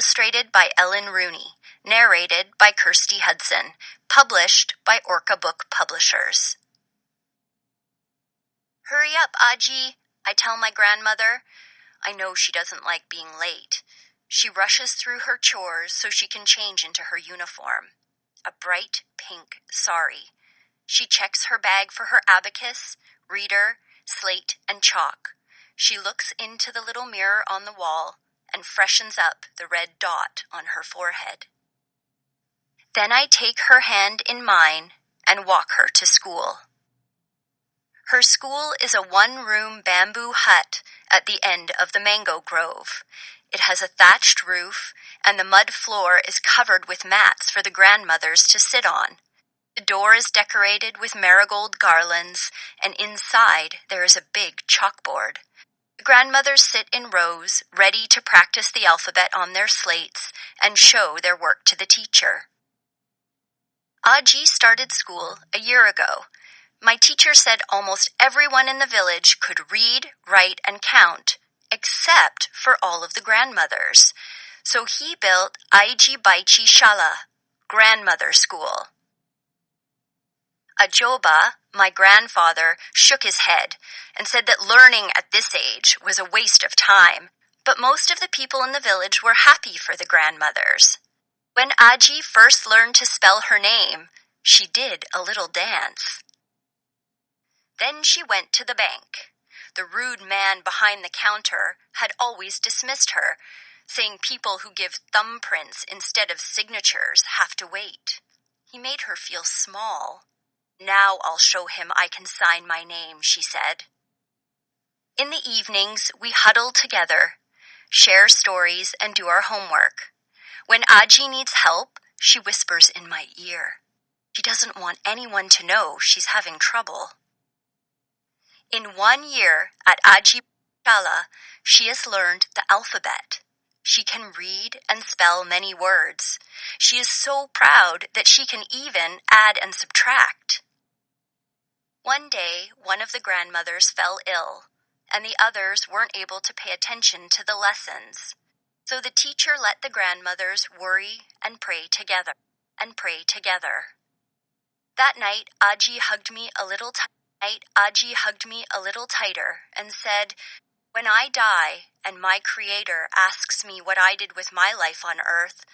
illustrated by Ellen Rooney, narrated by Kirsty Hudson, published by Orca Book Publishers. "Hurry up, Aaji," I tell my grandmother. I know she doesn't like being late. She rushes through her chores so she can change into her uniform, a bright pink sari. She checks her bag for her abacus, reader, slate, and chalk. She looks into the little mirror on the wall and freshens up the red dot on her forehead. Then I take her hand in mine and walk her to school. Her school is a one-room bamboo hut at the end of the mango grove. It has a thatched roof, and the mud floor is covered with mats for the grandmothers to sit on. The door is decorated with marigold garlands, and inside there is a big chalkboard. The grandmothers sit in rows, ready to practice the alphabet on their slates and show their work to the teacher. Aaji started school a year ago. My teacher said almost everyone in the village could read, write, and count, except for all of the grandmothers. So he built Aajibaichi Shala, grandmother school. Ajoba, my grandfather, shook his head and said that learning at this age was a waste of time, but most of the people in the village were happy for the grandmothers. When Aaji first learned to spell her name, she did a little dance. Then she went to the bank. The rude man behind the counter had always dismissed her, saying people who give thumbprints instead of signatures have to wait. He made her feel small. "Now I'll show him I can sign my name," she said. In the evenings, we huddle together, share stories, and do our homework. When Aaji needs help, she whispers in my ear. She doesn't want anyone to know she's having trouble. In 1 year at Aajibaichi Shala, she has learned the alphabet. She can read and spell many words. She is so proud that she can even add and subtract. One day, one of the grandmothers fell ill, and the others weren't able to pay attention to the lessons. So the teacher let the grandmothers worry and pray together. That night, Aaji hugged me a little tighter and said, "When I die and my Creator asks me what I did with my life on earth,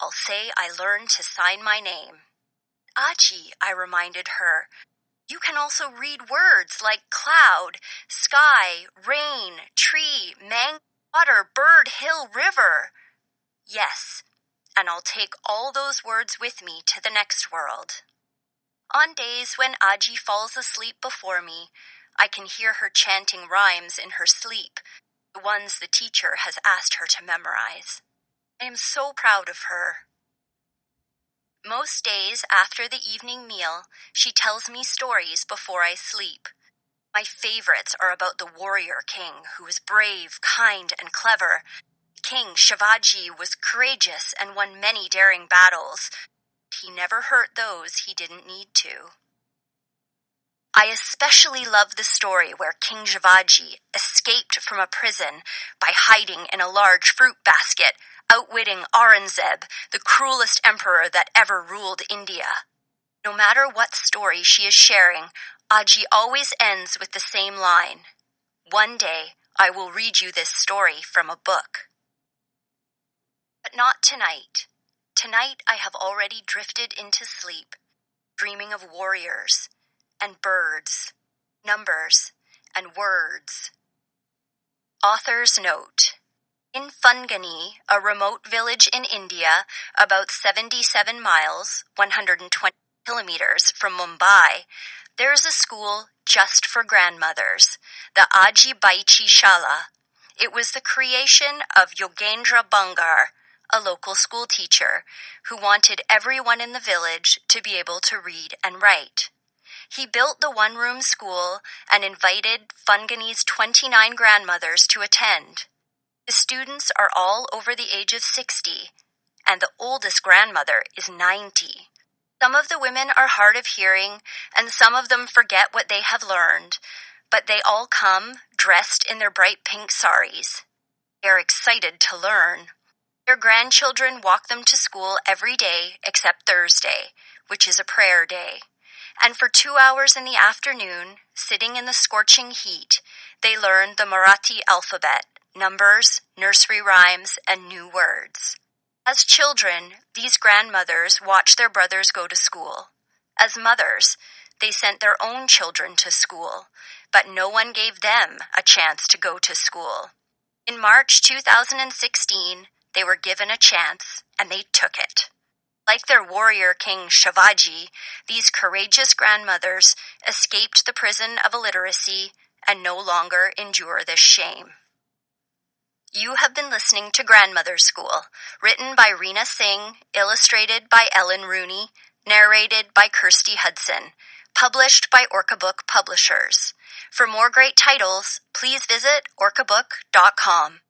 I'll say I learned to sign my name." "Aaji," I reminded her, "you can also read words like cloud, sky, rain, tree, mango, water, bird, hill, river." "Yes, and I'll take all those words with me to the next world." On days when Aaji falls asleep before me, I can hear her chanting rhymes in her sleep, the ones the teacher has asked her to memorize. I am so proud of her. Most days after the evening meal, she tells me stories before I sleep. My favorites are about the warrior king who was brave, kind, and clever. King Shivaji was courageous and won many daring battles. He never hurt those he didn't need to. I especially love the story where King Shivaji escaped from a prison by hiding in a large fruit basket, outwitting Aurangzeb, the cruelest emperor that ever ruled India. No matter what story she is sharing, Aaji always ends with the same line: "One day I will read you this story from a book." But not tonight. Tonight I have already drifted into sleep, dreaming of warriors and birds, numbers, and words. Author's note: in Fungani, a remote village in India, about 77 miles, 120 kilometers from Mumbai, there is a school just for grandmothers, the Aajibaichi Shala. It was the creation of Yogendra Bangar, a local school teacher, who wanted everyone in the village to be able to read and write. He built the one-room school and invited Fungani's 29 grandmothers to attend. The students are all over the age of 60, and the oldest grandmother is 90. Some of the women are hard of hearing, and some of them forget what they have learned, but they all come dressed in their bright pink saris. They are excited to learn. Their grandchildren walk them to school every day except Thursday, which is a prayer day. And for 2 hours in the afternoon, sitting in the scorching heat, they learn the Marathi alphabet, numbers, nursery rhymes, and new words. As children, these grandmothers watched their brothers go to school. As mothers, they sent their own children to school, but no one gave them a chance to go to school. In March 2016, they were given a chance, and they took it. Like their warrior king Shivaji, these courageous grandmothers escaped the prison of illiteracy and no longer endure this shame. You have been listening to Grandmother School, written by Rina Singh, illustrated by Ellen Rooney, narrated by Kirsty Hudson, published by Orcabook Publishers. For more great titles, please visit orcabook.com.